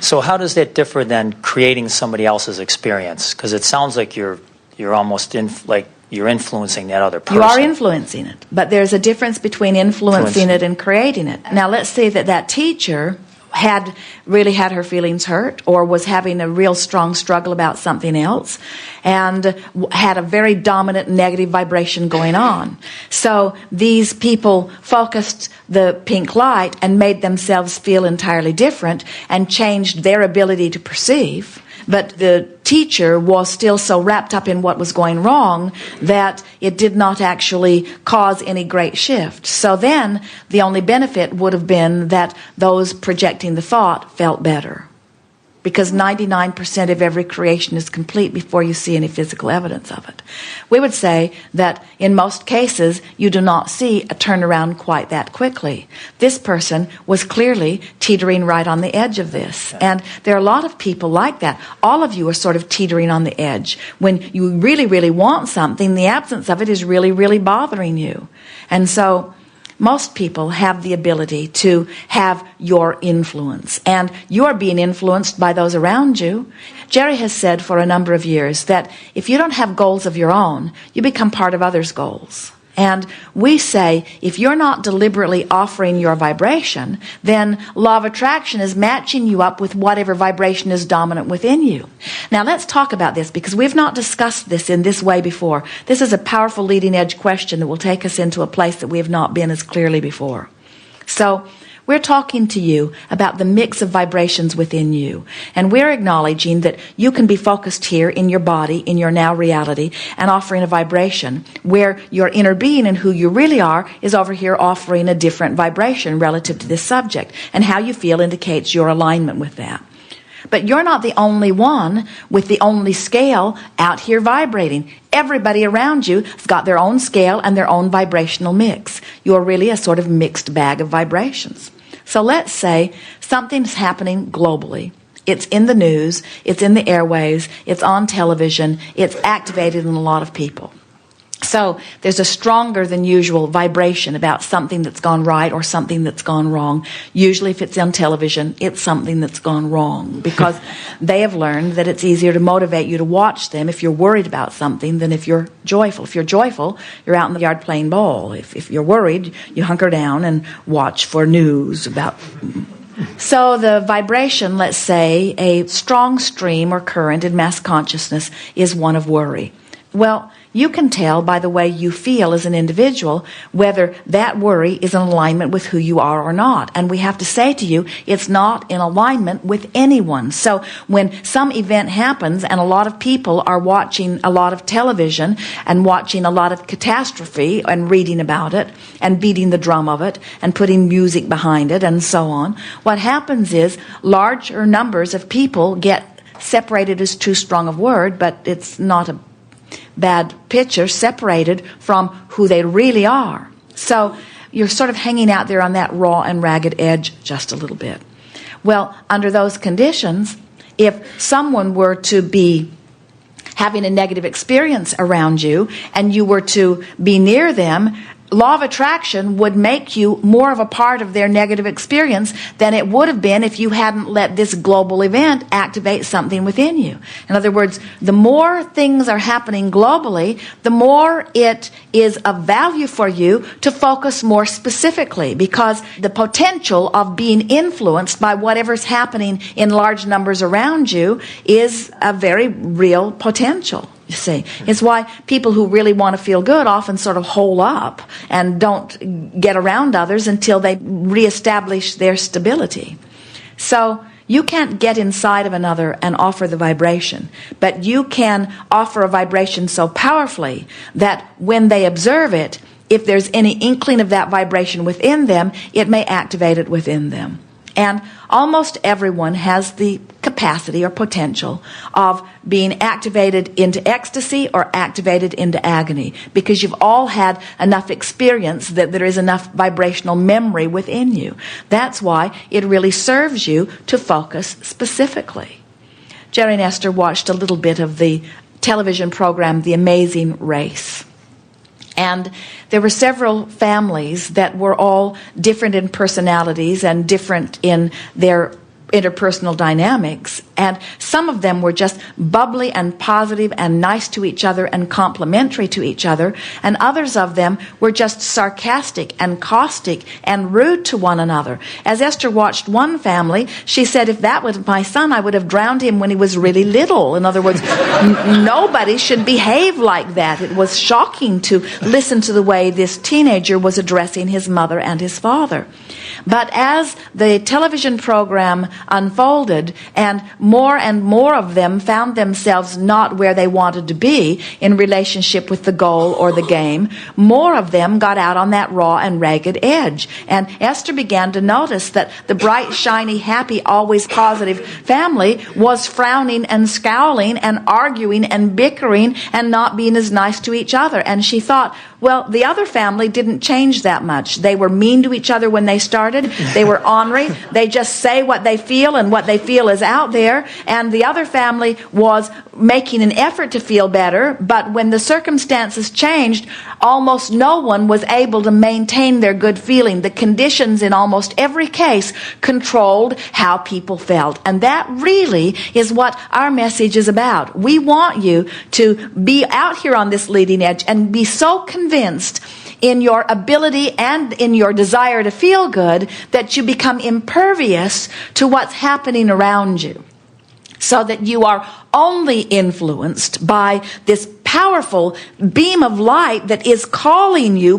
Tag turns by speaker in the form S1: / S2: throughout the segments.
S1: So how does that differ than creating somebody else's experience? Because it sounds like you're almost you're influencing that other person.
S2: You are influencing it, but there's a difference between influencing it and creating it. Now let's say that teacher had really had her feelings hurt, or was having a real strong struggle about something else, and had a very dominant negative vibration going on. So these people focused the pink light and made themselves feel entirely different and changed their ability to perceive. But the teacher was still so wrapped up in what was going wrong that it did not actually cause any great shift. So then the only benefit would have been that those projecting the thought felt better. Because 99% of every creation is complete before you see any physical evidence of it. We would say that in most cases, you do not see a turnaround quite that quickly. This person was clearly teetering right on the edge of this. And there are a lot of people like that. All of you are sort of teetering on the edge. When you really, really want something, the absence of it is really, really bothering you. And so most people have the ability to have your influence, and you are being influenced by those around you. Jerry has said for a number of years that if you don't have goals of your own, you become part of others' goals. And we say, if you're not deliberately offering your vibration, then law of attraction is matching you up with whatever vibration is dominant within you. Now let's talk about this, because we've not discussed this in this way before. This is a powerful leading edge question that will take us into a place that we have not been as clearly before. So we're talking to you about the mix of vibrations within you. And we're acknowledging that you can be focused here in your body, in your now reality, and offering a vibration where your inner being and who you really are is over here offering a different vibration relative to this subject. And how you feel indicates your alignment with that. But you're not the only one with the only scale out here vibrating. Everybody around you has got their own scale and their own vibrational mix. You're really a sort of mixed bag of vibrations. So let's say something's happening globally. It's in the news, it's in the airwaves, it's on television, it's activated in a lot of people. So there's a stronger than usual vibration about something that's gone right or something that's gone wrong. Usually if it's on television, it's something that's gone wrong, because they have learned that it's easier to motivate you to watch them if you're worried about something than if you're joyful. If you're joyful, you're out in the yard playing ball. If you're worried, you hunker down and watch for news about... So the vibration, let's say, a strong stream or current in mass consciousness is one of worry. Well, you can tell by the way you feel as an individual whether that worry is in alignment with who you are or not. And we have to say to you, it's not in alignment with anyone. So when some event happens and a lot of people are watching a lot of television and watching a lot of catastrophe and reading about it and beating the drum of it and putting music behind it and so on, what happens is larger numbers of people get separated is too strong a word, but it's not a bad picture, separated from who they really are. So you're sort of hanging out there on that raw and ragged edge just a little bit. Well, under those conditions, if someone were to be having a negative experience around you and you were to be near them, law of attraction would make you more of a part of their negative experience than it would have been if you hadn't let this global event activate something within you. In other words, the more things are happening globally, the more it is of value for you to focus more specifically, because the potential of being influenced by whatever's happening in large numbers around you is a very real potential. You see, it's why people who really want to feel good often sort of hole up and don't get around others until they reestablish their stability. So you can't get inside of another and offer the vibration, but you can offer a vibration so powerfully that when they observe it, if there's any inkling of that vibration within them, it may activate it within them. And almost everyone has the capacity or potential of being activated into ecstasy or activated into agony, because you've all had enough experience that there is enough vibrational memory within you. That's why it really serves you to focus specifically. Jerry and Esther watched a little bit of the television program The Amazing Race. And there were several families that were all different in personalities and different in their interpersonal dynamics, and some of them were just bubbly and positive and nice to each other and complimentary to each other, and others of them were just sarcastic and caustic and rude to one another. As Esther watched one family, she said, if that was my son, I would have drowned him when he was really little. In other words, nobody should behave like that. It was shocking to listen to the way this teenager was addressing his mother and his father. But as the television program unfolded and more of them found themselves not where they wanted to be in relationship with the goal or the game, more of them got out on that raw and ragged edge. And Esther began to notice that the bright, shiny, happy, always positive family was frowning and scowling and arguing and bickering and not being as nice to each other. And she thought, well, the other family didn't change that much. They were mean to each other when they started. They were ornery. They just say what they feel, and what they feel is out there. And the other family was making an effort to feel better, but when the circumstances changed, almost no one was able to maintain their good feeling. The conditions in almost every case controlled how people felt. And that really is what our message is about. We want you to be out here on this leading edge and be so convinced in your ability and in your desire to feel good that you become impervious to what's happening around you, so that you are only influenced by this powerful beam of light that is calling you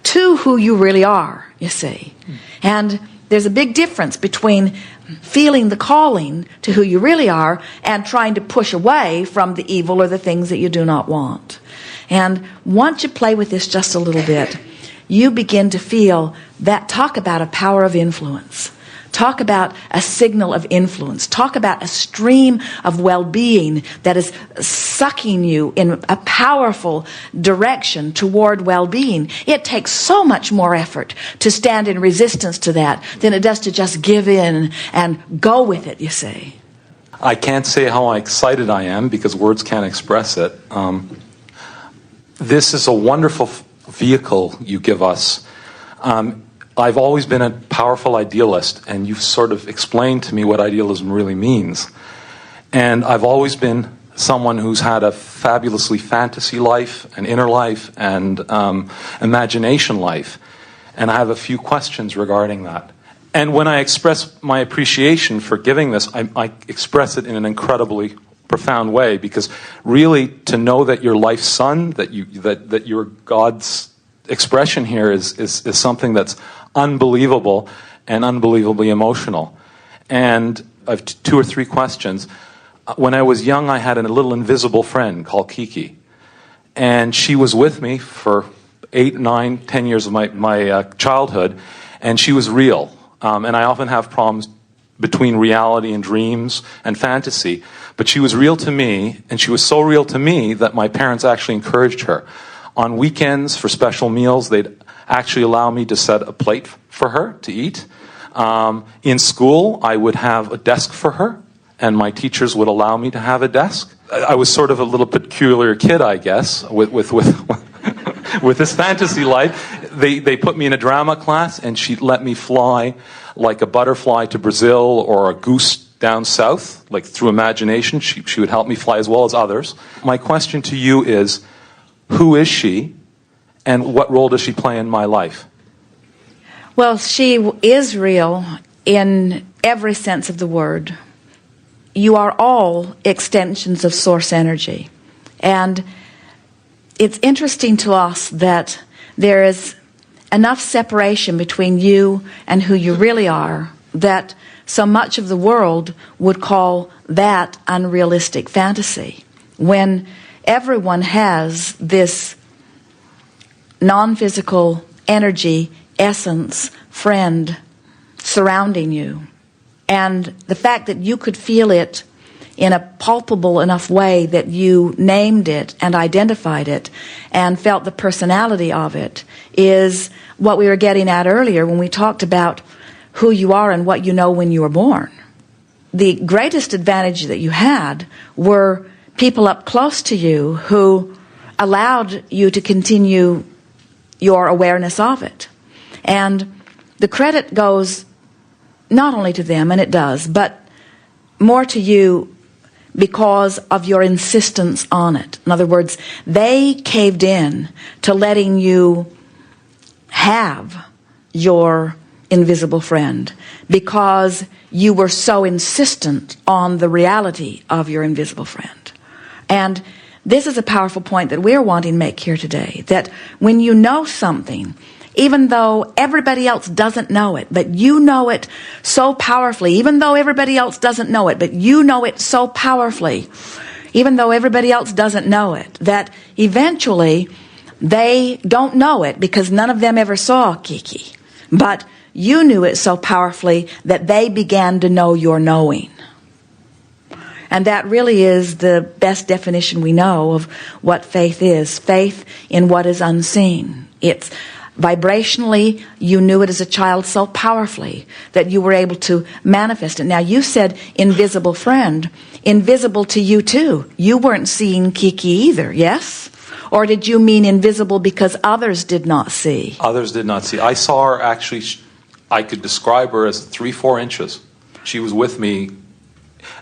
S2: to who you really are, you see. And there's a big difference between feeling the calling to who you really are and trying to push away from the evil or the things that you do not want. And once you play with this just a little bit, you begin to feel that. Talk about a power of influence. Talk about a signal of influence. Talk about a stream of well-being that is sucking you in a powerful direction toward well-being. It takes so much more effort to stand in resistance to that than it does to just give in and go with it, you see.
S3: I can't say how excited I am because words can't express it. This is a wonderful vehicle you give us. I've always been a powerful idealist, and you've sort of explained to me what idealism really means. And I've always been someone who's had a fabulously fantasy life, an inner life, and imagination life. And I have a few questions regarding that. And when I express my appreciation for giving this, I express it in an incredibly profound way, because really to know that you're life's son, that you're God's expression here is something that's unbelievable and unbelievably emotional. And I have two or three questions. When I was young, I had a little invisible friend called Kiki, and she was with me for 8, 9, 10 years of my childhood, and she was real. And I often have problems between reality and dreams and fantasy, but she was real to me, and she was so real to me that my parents actually encouraged her. On weekends, for special meals, they'd actually allow me to set a plate for her to eat. In school, I would have a desk for her, and my teachers would allow me to have a desk. I was sort of a little peculiar kid, I guess, with this fantasy life. They put me in a drama class, and she'd let me fly like a butterfly to Brazil or a goose down south, like through imagination. She would help me fly as well as others. My question to you is, who is she, and what role does she play in my life?
S2: Well, she is real in every sense of the word. You are all extensions of source energy. And it's interesting to us that there is enough separation between you and who you really are that so much of the world would call that unrealistic fantasy, when everyone has this non-physical energy, essence, friend surrounding you. And the fact that you could feel it in a palpable enough way that you named it and identified it and felt the personality of it is what we were getting at earlier when we talked about who you are and what you know when you were born. The greatest advantage that you had were people up close to you who allowed you to continue your awareness of it. And the credit goes not only to them, and it does, but more to you because of your insistence on it. In other words, they caved in to letting you have your invisible friend because you were so insistent on the reality of your invisible friend. And this is a powerful point that we're wanting to make here today, that when you know something, even though everybody else doesn't know it, but you know it so powerfully, even though everybody else doesn't know it, but you know it so powerfully, even though everybody else doesn't know it, that eventually they don't know it because none of them ever saw Kiki. But you knew it so powerfully that they began to know your knowing. And that really is the best definition we know of what faith is. Faith in what is unseen. It's vibrationally, you knew it as a child so powerfully that you were able to manifest it. Now, you said invisible friend. Invisible to you too. You weren't seeing Kiki either, yes? Or did you mean invisible because others did not see?
S3: Others did not see. I saw her actually, I could describe her as 3-4 inches. She was with me.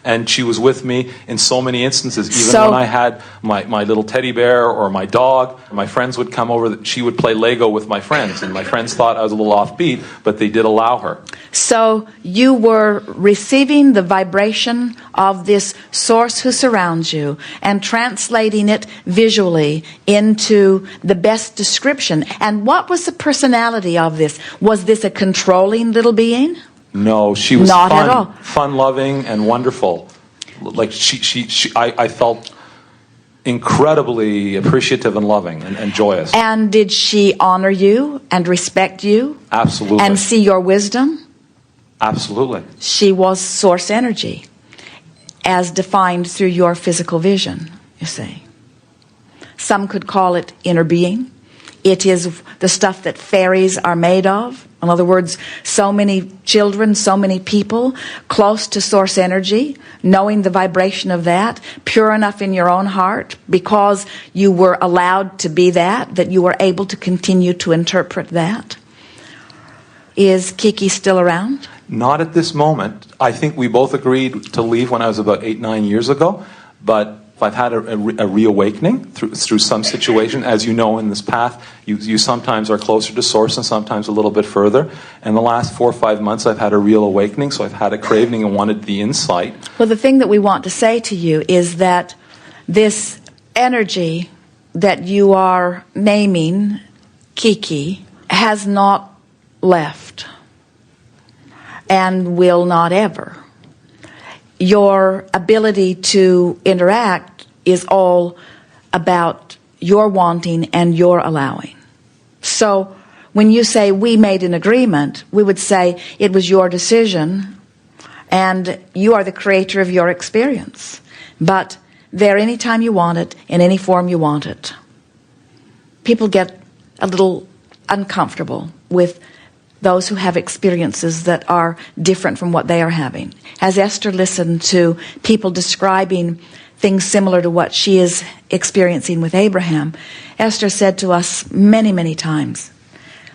S3: And she was with me in so many instances. Even when I had my little teddy bear or my dog, my friends would come over. She would play Lego with my friends. And my friends thought I was a little offbeat, but they did allow her.
S2: So you were receiving the vibration of this source who surrounds you and translating it visually into the best description. And what was the personality of this? Was this a controlling little being?
S3: No, she was
S2: Not at all.
S3: fun-loving and wonderful. Like I felt incredibly appreciative and loving and joyous.
S2: And did she honor you and respect you?
S3: Absolutely.
S2: And see your wisdom?
S3: Absolutely.
S2: She was source energy, as defined through your physical vision, you see. Some could call it inner being. It is the stuff that fairies are made of. In other words, so many children, so many people close to source energy, knowing the vibration of that, pure enough in your own heart, because you were allowed to be that you were able to continue to interpret that. Is Kiki still around?
S3: Not at this moment. I think we both agreed to leave when I was about 8-9 years ago, but I've had a reawakening through some situation. As you know, in this path, you sometimes are closer to source and sometimes a little bit further. And the last 4 or 5 months, I've had a real awakening, so I've had a craving and wanted the insight.
S2: Well, the thing that we want to say to you is that this energy that you are naming Kiki has not left and will not ever. Your ability to interact is all about your wanting and your allowing. So when you say we made an agreement, we would say it was your decision and you are the creator of your experience. But there anytime you want it, in any form you want it. People get a little uncomfortable with those who have experiences that are different from what they are having. As Esther listened to people describing things similar to what she is experiencing with Abraham, Esther said to us many, many times,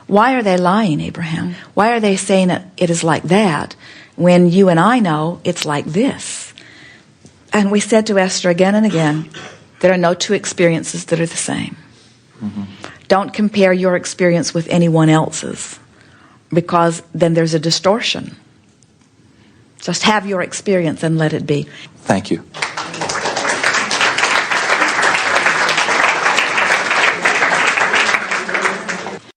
S2: why are they lying, Abraham? Why are they saying it is like that when you and I know it's like this? And we said to Esther again and again, there are no two experiences that are the same. Mm-hmm. Don't compare your experience with anyone else's, because then there's a distortion. Just have your experience and let it be.
S3: Thank you.